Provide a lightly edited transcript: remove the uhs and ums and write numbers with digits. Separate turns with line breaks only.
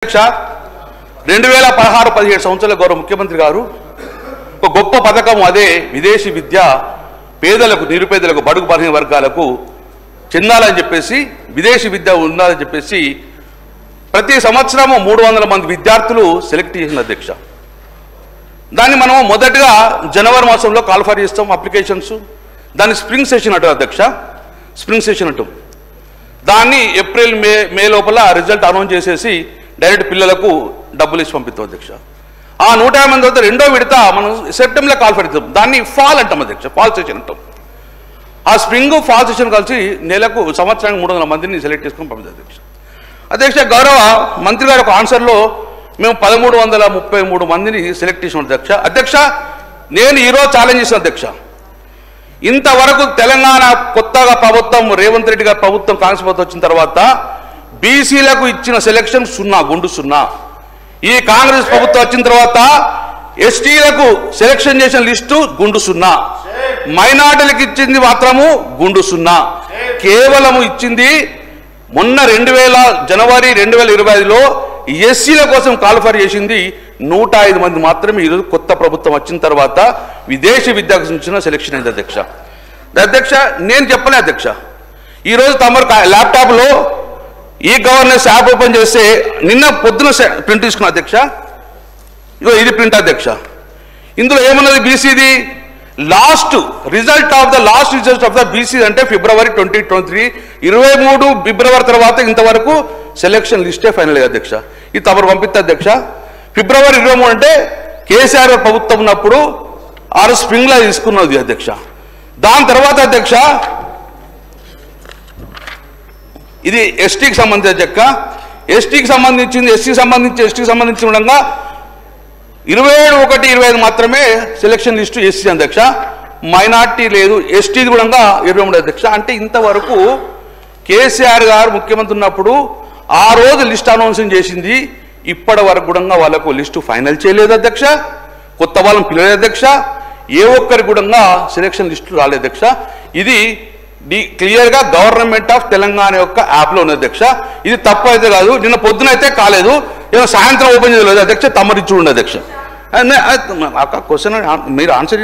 2016-17 సంవత్సరాల గౌరవ ముఖ్యమంత్రి గారు ఒక గొప్ప పథకం అదే విదేశీ విద్య పేదలకు నిరుపేదలకు బడుగు బలహీన వర్గాలకు చెందాలని చెప్పేసి విదేశీ విద్య ఉండాలని చెప్పేసి ప్రతి సంవత్సరము 300 మంది విద్యార్థులు సెలెక్ట్ చేసిన అధ్యక్ష. దాన్ని మనం మొదటగా జనవరి మాసంలో కాల్ఫర్ చేస్తాం అప్లికేషన్స్. దాన్ని స్ప్రింగ్ సెషన్ అంటారు అధ్యక్ష, స్ప్రింగ్ సెషన్ అంటాం. దాన్ని ఏప్రిల్ మే లోపల రిజల్ట్ అనౌన్స్ చేసేసి డైరెక్ట్ పిల్లలకు డబ్బులు ఇచ్చి పంపిస్తాం అధ్యక్ష. ఆ 150 మంది తర్వాత రెండో విడత మనం సెప్టెంబర్లో కాల్ఫర్ ఇస్తాం. దాన్ని ఫాల్ అంటాం అధ్యక్ష, ఫాల్ సెషన్ అంటాం. ఆ స్ప్రింగ్ ఫాల్ సెషన్ కలిసి నెలకు సంవత్సరానికి 300 మందిని సెలెక్ట్ చేసుకొని పంపిస్తాం అధ్యక్ష. అధ్యక్ష గౌరవ మంత్రి గారి ఒక ఆన్సర్లో మేము 1333 మందిని సెలెక్ట్ చేసిన అధ్యక్ష. నేను ఈరోజు ఛాలెంజ్ చేసిన అధ్యక్ష, ఇంతవరకు తెలంగాణ కొత్తగా ప్రభుత్వం రేవంత్ రెడ్డి గారి ప్రభుత్వం కాంగ్రెస్ ప్రభుత్వం వచ్చిన తర్వాత బీసీలకు ఇచ్చిన సెలక్షన్ 0 గుండు 0. ఈ కాంగ్రెస్ ప్రభుత్వం వచ్చిన తర్వాత ఎస్టీలకు సెలక్షన్ చేసిన లిస్టు గుండు 0, మైనార్టీలకు ఇచ్చింది మాత్రము గుండు 0. కేవలం ఇచ్చింది మొన్న జనవరి 2025లో ఎస్సీల కోసం కాల్ఫర్ చేసింది 105 మంది మాత్రమే. ఈరోజు కొత్త ప్రభుత్వం వచ్చిన తర్వాత విదేశీ విద్యకు సంబంధించిన సెలక్షన్ అయింది అధ్యక్ష. అధ్యక్ష నేను చెప్పలే అధ్యక్ష, ఈరోజు తమరు ల్యాప్టాప్లో ఈ గవర్నెన్స్ యాప్ ఓపెన్ చేస్తే నిన్న పొద్దున ప్రింట్ తీసుకున్న అధ్యక్ష. ఇగో ఇది ప్రింట్ అధ్యక్ష. ఇందులో ఏమన్నది బీసీది last result of the BC అంటే ఫిబ్రవరి 2023, 23 ఫిబ్రవరి తర్వాత ఇంతవరకు సెలక్షన్ లిస్టే ఫైనల్ అధ్యక్ష. ఇది తమరు పంపిస్తే అధ్యక్ష. ఫిబ్రవరి 23 అంటే కేసీఆర్ ప్రభుత్వం ఉన్నప్పుడు ఆరు స్ప్రింగ్లా తీసుకున్నది అధ్యక్ష. దాని తర్వాత అధ్యక్ష ఇది ఎస్టీకి సంబంధించి అధ్యక్ష. ఎస్టీకి సంబంధించింది ఎస్టీకి సంబంధించి ఉండగా 27/1/25 మాత్రమే సెలక్షన్ లిస్టు ఎస్సీ అధ్యక్ష. మైనార్టీ లేదు, ఎస్టీది కూడా 23 అధ్యక్ష. అంటే ఇంతవరకు కేసీఆర్ గారు ముఖ్యమంత్రి ఉన్నప్పుడు ఆ రోజు లిస్ట్ అనౌన్సింగ్ చేసింది, ఇప్పటి వరకు కూడా వాళ్ళకు లిస్టు ఫైనల్ చేయలేదు అధ్యక్ష. కొత్త వాళ్ళని పిలవలేదు అధ్యక్ష. ఏ ఒక్కరికి కూడా సెలక్షన్ లిస్టు రాలేదు అధ్యక్ష. ఇది క్లియర్గా గవర్నమెంట్ ఆఫ్ తెలంగాణ యొక్క యాప్లో ఉంది అధ్యక్ష. ఇది తప్పు అయితే కాదు, నిన్న పొద్దున అయితే కాలేదు, ఏదో సాయంత్రం ఓపెన్ చేయలేదు అధ్యక్ష. తమరిచ్చి ఉండే అధ్యక్ష. క్వశ్చన్ మీరు ఆన్సర్